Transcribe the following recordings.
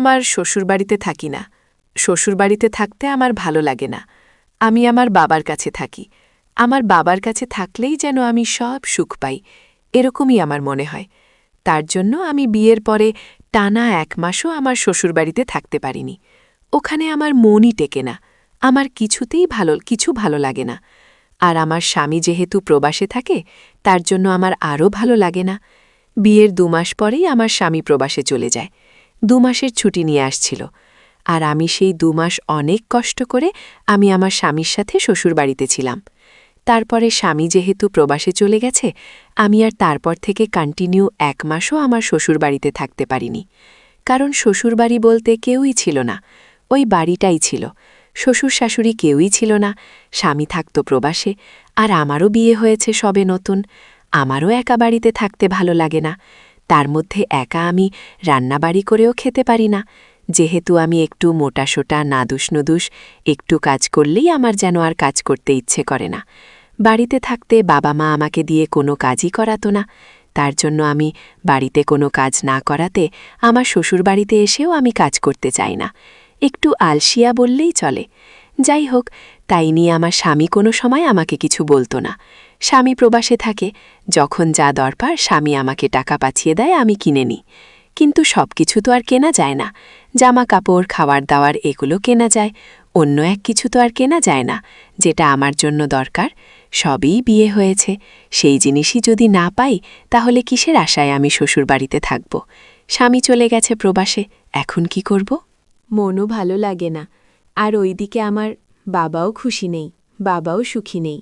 আমার শ্বশুরবাড়িতে থাকি না। শ্বশুরবাড়িতে থাকতে আমার ভালো লাগে না। আমি আমার বাবার কাছে থাকি। আমার বাবার কাছে থাকলেই যেন আমি সব সুখ পাই, এরকমই আমার মনে হয়। তার জন্য আমি বিয়ের পরে টানা 1 মাসও আমার শ্বশুরবাড়িতে থাকতে পারিনি। ওখানে আমার মনই টেকে না। আমার কিছুতেই কিছু ভালো লাগে না। আর আমার স্বামী যেহেতু প্রবাসে থাকে, তার জন্য আমার আরও ভালো লাগে না। বিয়ের 2 মাস পরেই আমার স্বামী প্রবাসে চলে যায়। 2 মাসের ছুটি নিয়ে আসছিল। আর আমি সেই 2 মাস অনেক কষ্ট করে আমি আমার স্বামীর সাথে শ্বশুরবাড়িতে ছিলাম। তারপরে স্বামী যেহেতু প্রবাসে চলে গেছে, আমি আর তারপর থেকে কন্টিনিউ 1 মাসও আমার শ্বশুরবাড়িতে থাকতে পারিনি। কারণ শ্বশুরবাড়ি বলতে কেউই ছিল না। ওই বাড়িটাই ছিল। শ্বশুর শাশুড়ি কেউই ছিল না। স্বামী থাকত প্রবাসে, আর আমারও বিয়ে হয়েছে সবে নতুন। আমারও একা বাড়িতে থাকতে ভালো লাগে না। তার মধ্যে একা আমি রান্নাবাড়ি করেও খেতে পারি না। যেহেতু আমি একটু মোটাসোটা নাদুস-নুদুস, একটু কাজ করলেই আমার যেন আর কাজ করতে ইচ্ছে করে না। বাড়িতে থাকতে বাবা মা আমাকে দিয়ে কোনো কাজই করাতো না। তার জন্য আমি বাড়িতে কোনো কাজ না করাতে আমার শ্বশুরবাড়িতে এসেও আমি কাজ করতে চাই না। একটু আলসিয়া বললেই চলে। যাই হোক, তাই নিয়ে আমার স্বামী কোনো সময় আমাকে কিছু বলতো না। স্বামী প্রবাসে থাকে, যখন যা দরকার স্বামী আমাকে টাকা পাঠিয়ে দেয়, আমি কিনে নিই। কিন্তু সব কিছু তো আর কেনা যায় না। জামা কাপড়, খাবার দাওয়ার এগুলো কেনা যায়, অন্য এক কিছু তো আর কেনা যায় না, যেটা আমার জন্য দরকার। সবই বিয়ে হয়েছে, সেই জিনিসই যদি না পাই, তাহলে কিসের আশায় আমি শ্বশুরবাড়িতে থাকব? স্বামী চলে গেছে প্রবাসে, এখন কি করব? মনও ভালো লাগে না। আর ওইদিকে আমার বাবাও খুশি নেই, বাবাও সুখী নেই।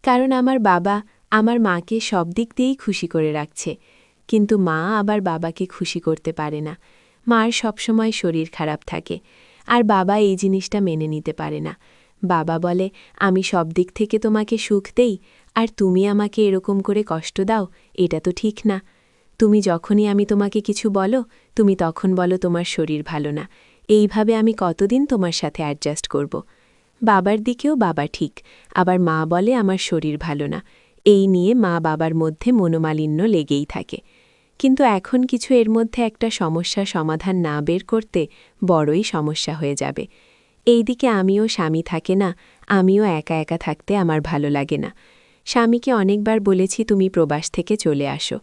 কারণ আমার বাবা আমার মাকে সব দিক দিয়েই খুশি করে রাখছে, কিন্তু মা আবার বাবাকে খুশি করতে পারে না। মার সবসময় শরীর খারাপ থাকে, আর বাবা এই জিনিসটা মেনে নিতে পারে না। বাবা বলে, আমি সব দিক থেকে তোমাকে সুখ দেই, আর তুমি আমাকে এরকম করে কষ্ট দাও, এটা তো ঠিক না। তুমি যখনই আমি তোমাকে কিছু বলো, তুমি তখন বলো তোমার শরীর ভালো না। এইভাবে আমি কতদিন তোমার সাথে অ্যাডজাস্ট করব? বাবার দিকেও বাবা ঠিক, আবার মা বলে আমার শরীর ভালো না। এই নিয়ে মা বাবার মধ্যে মনোমালিন্য লেগেই থাকে। কিন্তু এখন কিছু এর মধ্যে একটা সমস্যা সমাধান না বের করতে বড়ই সমস্যা হয়ে যাবে। এইদিকে আমিও স্বামী থাকে না, আমিও একা একা থাকতে আমার ভালো লাগে না। স্বামীকে অনেকবার বলেছি তুমি প্রবাস থেকে চলে আসো,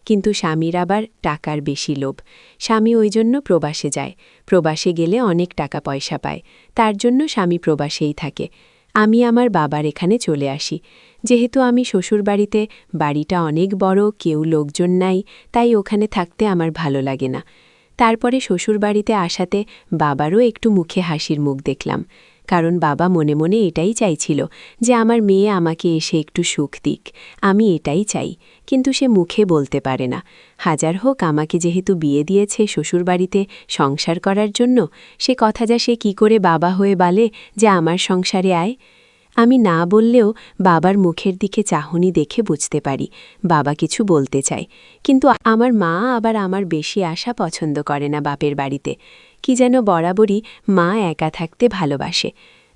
কিন্তু স্বামীর আবার টাকার বেশি লোভ। স্বামী ওই জন্য প্রবাসে যায়। প্রবাসে গেলে অনেক টাকা পয়সা পায়, তার জন্য স্বামী প্রবাসেই থাকে। আমি আমার বাবার এখানে চলে আসি। যেহেতু আমি শ্বশুরবাড়িতে, বাড়িটা অনেক বড়, কেউ লোকজন নাই, তাই ওখানে থাকতে আমার ভালো লাগে না। তারপরে শ্বশুরবাড়িতে আসাতে বাবারও একটু মুখে হাসির মুখ দেখলাম, কারণ বাবা মনে মনে এটাই চাইছিল যে আমার মেয়ে আমাকে এসে একটু সুখ দিক। আমি এটাই চাই, কিন্তু সে মুখে বলতে পারে না। হাজার হোক, আমাকে যেহেতু বিয়ে দিয়েছে শ্বশুরবাড়িতে সংসার করার জন্য, সে কথা যা সে কি করে বাবা হয়ে বলে যে আমার সংসারে আয়? আমি না বললেও বাবার মুখের দিকে চাহনি দেখে বুঝতে পারি বাবা কিছু বলতে চায়। কিন্তু আমার মা আবার আমার বেশি আসা পছন্দ করে না বাপের বাড়িতে। কি যেন বরাবরই মা একা থাকতে ভালোবাসে।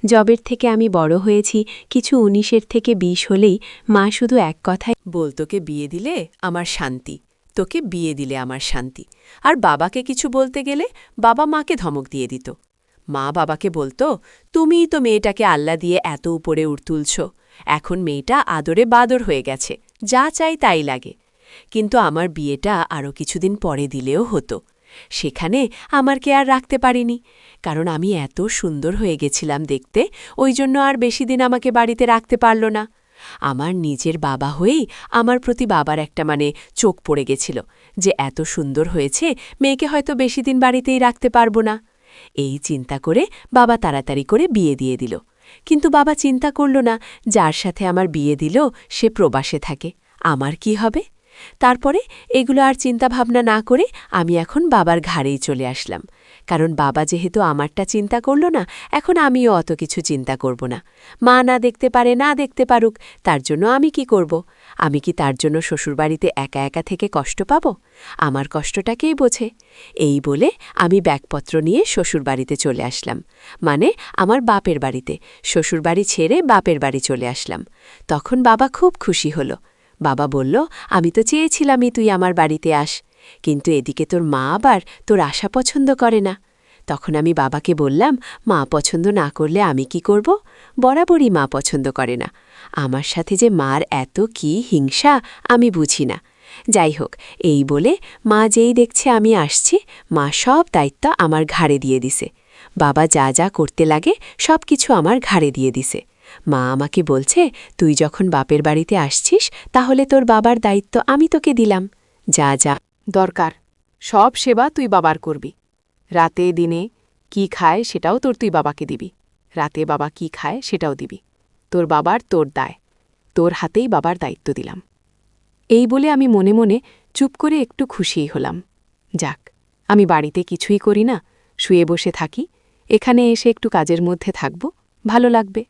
জবের থেকে আমি বড় হয়েছি, কিছু 19 থেকে 20 হলেই মা শুধু এক কথায় তোকে বিয়ে দিলে আমার শান্তি, তোকে বিয়ে দিলে আমার শান্তি। আর বাবাকে কিছু বলতে গেলে বাবা মাকে ধমক দিয়ে দিত। মা বাবাকে বলতো, তুমিই তো মেয়েটাকে আল্লা দিয়ে এত উপরে তুলছ, এখন মেয়েটা আদরে বাদর হয়ে গেছে, যা চাই তাই লাগে। কিন্তু আমার বিয়েটা আরও কিছুদিন পরে দিলেও হতো। সেখানে আমারকে আর রাখতে পারিনি, কারণ আমি এত সুন্দর হয়ে গেছিলাম দেখতে, ওই জন্য আর বেশি দিন আমাকে বাড়িতে রাখতে পারল না। আমার নিজের বাবা হয়েই আমার প্রতি বাবার একটা চোখ পড়ে গেছিল যে এত সুন্দর হয়েছে, মেয়েকে হয়তো বেশি দিন বাড়িতেই রাখতে পারব না। এই চিন্তা করে বাবা তাড়াতাড়ি করে বিয়ে দিয়ে দিল। কিন্তু বাবা চিন্তা করল না, যার সাথে আমার বিয়ে দিল সে প্রবাসে থাকে, আমার কি হবে? তারপরে এগুলো আর চিন্তাভাবনা না করে আমি এখন বাবার ঘাড়েই চলে আসলাম। কারণ বাবা যেহেতু আমারটা চিন্তা করল না, এখন আমিও অত কিছু চিন্তা করব না। মা না দেখতে পারে, না দেখতে পারুক, তার জন্য আমি কি করব? আমি কি তার জন্য শ্বশুরবাড়িতে একা একা থেকে কষ্ট পাব? আমার কষ্টটাকেই বোঝে। এই বলে আমি ব্যাগপত্র নিয়ে শ্বশুরবাড়িতে চলে আসলাম, আমার বাপের বাড়িতে। শ্বশুরবাড়ি ছেড়ে বাপের বাড়ি চলে আসলাম। তখন বাবা খুব খুশি হল। বাবা বলল, আমি তো চেয়েছিলামই তুই আমার বাড়িতে আস, কিন্তু এদিকে তোর মা আবার তোর আশা পছন্দ করে না। তখন আমি বাবাকে বললাম, মা পছন্দ না করলে আমি কি করব? বরাবরই মা পছন্দ করে না। আমার সাথে যে মার এত কি হিংসা আমি বুঝি না। যাই হোক, এই বলে মা যেই দেখছে আমি আসছি, মা সব দায়িত্ব আমার ঘাড়ে দিয়ে দিছে। বাবা যা যা করতে লাগে সব কিছু আমার ঘাড়ে দিয়ে দিছে। মা আমাকে বলছে, তুই যখন বাপের বাড়িতে আসছিস তাহলে তোর বাবার দায়িত্ব আমি তোকে দিলাম। যা যা দরকার সব সেবা তুই বাবার করবি। রাতে দিনে কি খায় সেটাও তুই বাবাকে দিবি। রাতে বাবা কি খায় সেটাও দিবি। তোর বাবার তোর দায়। তোর হাতেই বাবার দায়িত্ব দিলাম। এই বলে আমি মনে মনে চুপ করে একটু খুশিই হলাম। যাক, আমি বাড়িতে কিছুই করি না, শুয়ে বসে থাকি, এখানে এসে একটু কাজের মধ্যে থাকব, ভালো লাগবে।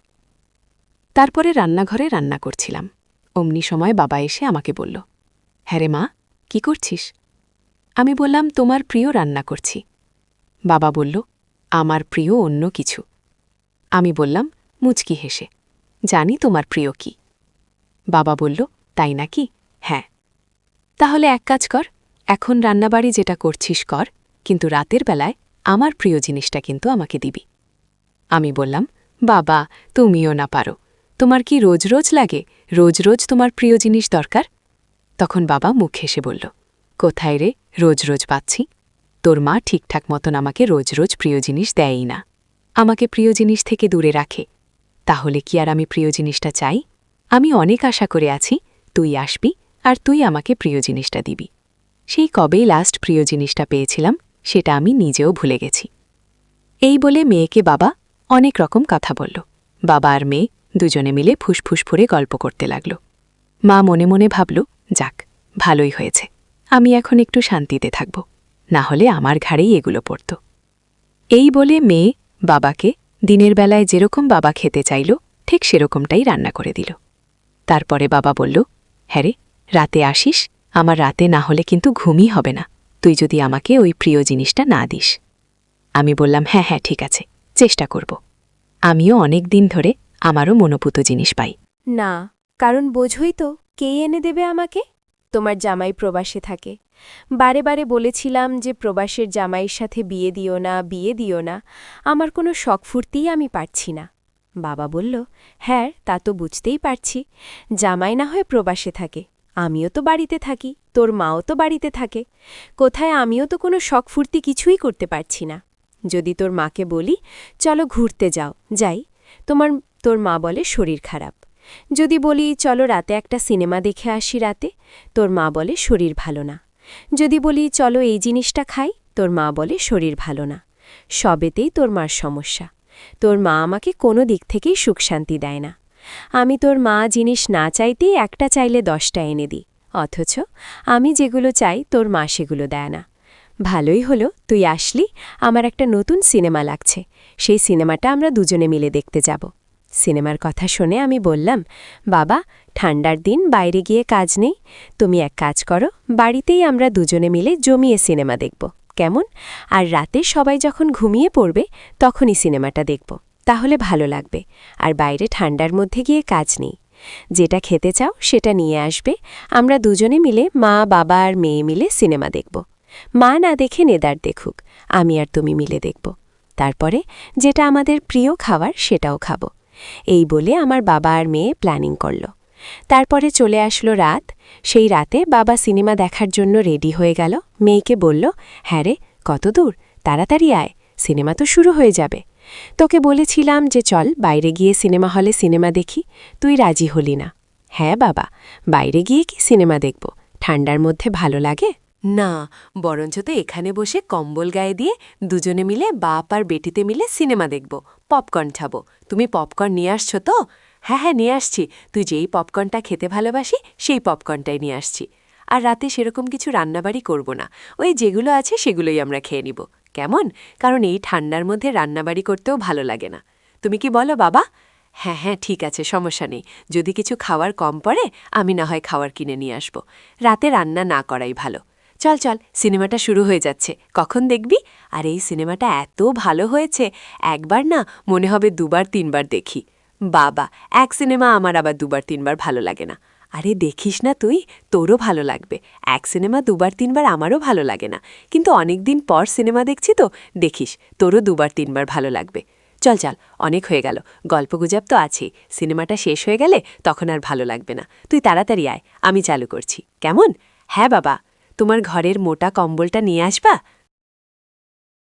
তারপরে রান্নাঘরে রান্না করছিলাম। অমনি সময় বাবা এসে আমাকে বলল, হ্যাঁ রে মা, কি করছিস? আমি বললাম, তোমার প্রিয় রান্না করছি। বাবা বলল, আমার প্রিয় অন্য কিছু। আমি বললাম মুচকি হেসে, জানি তোমার প্রিয় কি। বাবা বলল, তাই নাকি? হ্যাঁ। তাহলে এক কাজ কর, এখন রান্নাবাড়ি যেটা করছিস কর, কিন্তু রাতের বেলায় আমার প্রিয় জিনিসটা কিন্তু আমাকে দিবি। আমি বললাম, বাবা, তুমিও না পারো। তোমার কি রোজ রোজ লাগে? রোজ রোজ তোমার প্রিয় জিনিস দরকার? তখন বাবা মুখ হেসে বলল, কোথায় রে রোজ রোজ পাচ্ছি? তোর মা ঠিকঠাক মতন আমাকে রোজ রোজ প্রিয় জিনিস দেয়ই না, আমাকে প্রিয় জিনিস থেকে দূরে রাখে। তাহলে কি আর আমি প্রিয় জিনিসটা চাই? আমি অনেক আশা করে আছি তুই আসবি আর তুই আমাকে প্রিয় জিনিসটা দিবি। সেই কবেই লাস্ট প্রিয় জিনিসটা পেয়েছিলাম সেটা আমি নিজেও ভুলে গেছি। এই বলে মেয়েকে বাবা অনেক রকম কথা বলল। বাবা আর মেয়ে দুজনে মিলে ফুসফুস ফুরে গল্প করতে লাগল। মা মনে মনে ভাবল, যাক, ভালোই হয়েছে, আমি এখন একটু শান্তিতে থাকব, না হলে আমার ঘাড়েই এগুলো পড়ত। এই বলে মেয়ে বাবাকে দিনের বেলায় যেরকম বাবা খেতে চাইল ঠিক সেরকমটাই রান্না করে দিল। তারপরে বাবা বলল, হ্যাঁ রে, রাতে আসিস, আমার রাতে না হলে কিন্তু ঘুমই হবে না, তুই যদি আমাকে ওই প্রিয় জিনিসটা না দিস। আমি বললাম, হ্যাঁ হ্যাঁ ঠিক আছে, চেষ্টা করব। আমিও অনেক দিন ধরে আমারও মনোপুত জিনিস পাই। না, কারণ বোঝই তো কে এনে দেবে আমাকে? তোমার জামাই প্রবাসে থাকে। বারে বারে বলেছিলাম যে প্রবাসের জামাইয়ের সাথে বিয়ে দিও না, বিয়ে দিও না, আমার কোনো শখ ফুর্তিই আমি পারছি না। বাবা বলল, হ্যাঁ তা তো বুঝতেই পারছি, জামাই না হয়ে প্রবাসে থাকে, আমিও তো বাড়িতে থাকি, তোর মাও তো বাড়িতে থাকে, কোথায় আমিও তো কোনো শখ ফুর্তি কিছুই করতে পারছি না। যদি তোর মাকে বলি চলো ঘুরতে যাও, যাই, তোর মা বলে শরীর খারাপ। যদি বলি চলো রাতে একটা সিনেমা দেখে আসি রাতে, তোর মা বলে শরীর ভালো না। যদি বলি চলো এই জিনিসটা খাই, তোর মা বলে শরীর ভালো না। সবেতেই তোর মার সমস্যা। তোর মা আমাকে কোনো দিক থেকেই সুখ শান্তি দেয় না। আমি তোর মা জিনিস না চাইতেই একটা চাইলে 10টা এনে দিই, অথচ আমি যেগুলো চাই তোর মা সেগুলো দেয় না। ভালোই হলো তুই আসলি, আমার একটা নতুন সিনেমা লাগছে, সেই সিনেমাটা আমরা দুজনে মিলে দেখতে যাব। সিনেমার কথা শুনে আমি বললাম, বাবা, ঠান্ডার দিন বাইরে গিয়ে কাজ নেই, তুমি এক কাজ করো, বাড়িতেই আমরা দুজনে মিলে জমিয়ে সিনেমা দেখব, কেমন? আর রাতে সবাই যখন ঘুমিয়ে পড়বে তখনই সিনেমাটা দেখব, তাহলে ভালো লাগবে। আর বাইরে ঠান্ডার মধ্যে গিয়ে কাজ নেই। যেটা খেতে চাও সেটা নিয়ে আসবে, আমরা দুজনে মিলে মা বাবা আর মেয়ে মিলে সিনেমা দেখব। মা না দেখে নেদার দেখুক, আমি আর তুমি মিলে দেখব। তারপরে যেটা আমাদের প্রিয় খাবার সেটাও খাবো। এই বলে আমার বাবা আর মেয়ে প্ল্যানিং করল। তারপরে চলে আসলো রাত। সেই রাতে বাবা সিনেমা দেখার জন্য রেডি হয়ে গেল। মেয়েকে বলল, হ্যাঁ রে, কত দূর, তাড়াতাড়ি আয়, সিনেমা তো শুরু হয়ে যাবে। তোকে বলেছিলাম যে চল বাইরে গিয়ে সিনেমা হলে সিনেমা দেখি, তুই রাজি হলি না। হ্যাঁ বাবা, বাইরে গিয়ে কি সিনেমা দেখব, ঠান্ডার মধ্যে ভালো লাগে না, বরঞ্চ তো এখানে বসে কম্বল গায়ে দিয়ে দুজনে মিলে বাপ আর বেটিতে মিলে সিনেমা দেখব, পপকর্ন খাবো। তুমি পপকর্ন নিয়ে আসছো তো? হ্যাঁ হ্যাঁ নিয়ে আসছি, তুই যেই পপকর্নটা খেতে ভালোবাসি সেই পপকর্নটাই নিয়ে আসছি। আর রাতে সেরকম কিছু রান্নাবাড়ি করব না, ওই যেগুলো আছে সেগুলোই আমরা খেয়ে নিব, কেমন? কারণ এই ঠান্ডার মধ্যে রান্নাবাড়ি করতেও ভালো লাগে না। তুমি কি বলো বাবা? হ্যাঁ হ্যাঁ ঠিক আছে, সমস্যা নেই, যদি কিছু খাওয়ার কম পড়ে আমি না হয় খাওয়ার কিনে নিয়ে আসব, রাতে রান্না না করাই ভালো। চল চল, সিনেমাটা শুরু হয়ে যাচ্ছে, কখন দেখবি? আর এই সিনেমাটা এত ভালো হয়েছে, একবার না মনে হবে দুবার তিনবার দেখি। বাবা, এক সিনেমা আমার আবার দুবার তিনবার ভালো লাগে না। আরে দেখিস না তুই, তোরও ভালো লাগবে। এক সিনেমা দুবার তিনবার আমারও ভালো লাগে না, কিন্তু অনেক দিন পর সিনেমা দেখছি তো, দেখিস তোরও দুবার তিনবার ভালো লাগবে। চল চল, অনেক হয়ে গেল, গল্পগুজব তো আছেই, সিনেমাটা শেষ হয়ে গেলে তখন আর ভালো লাগবে না। তুই তাড়াতাড়ি আয়, আমি চালু করছি, কেমন? হ্যাঁ বাবা, তোমার ঘরের মোটা কম্বলটা নিয়ে আসবা?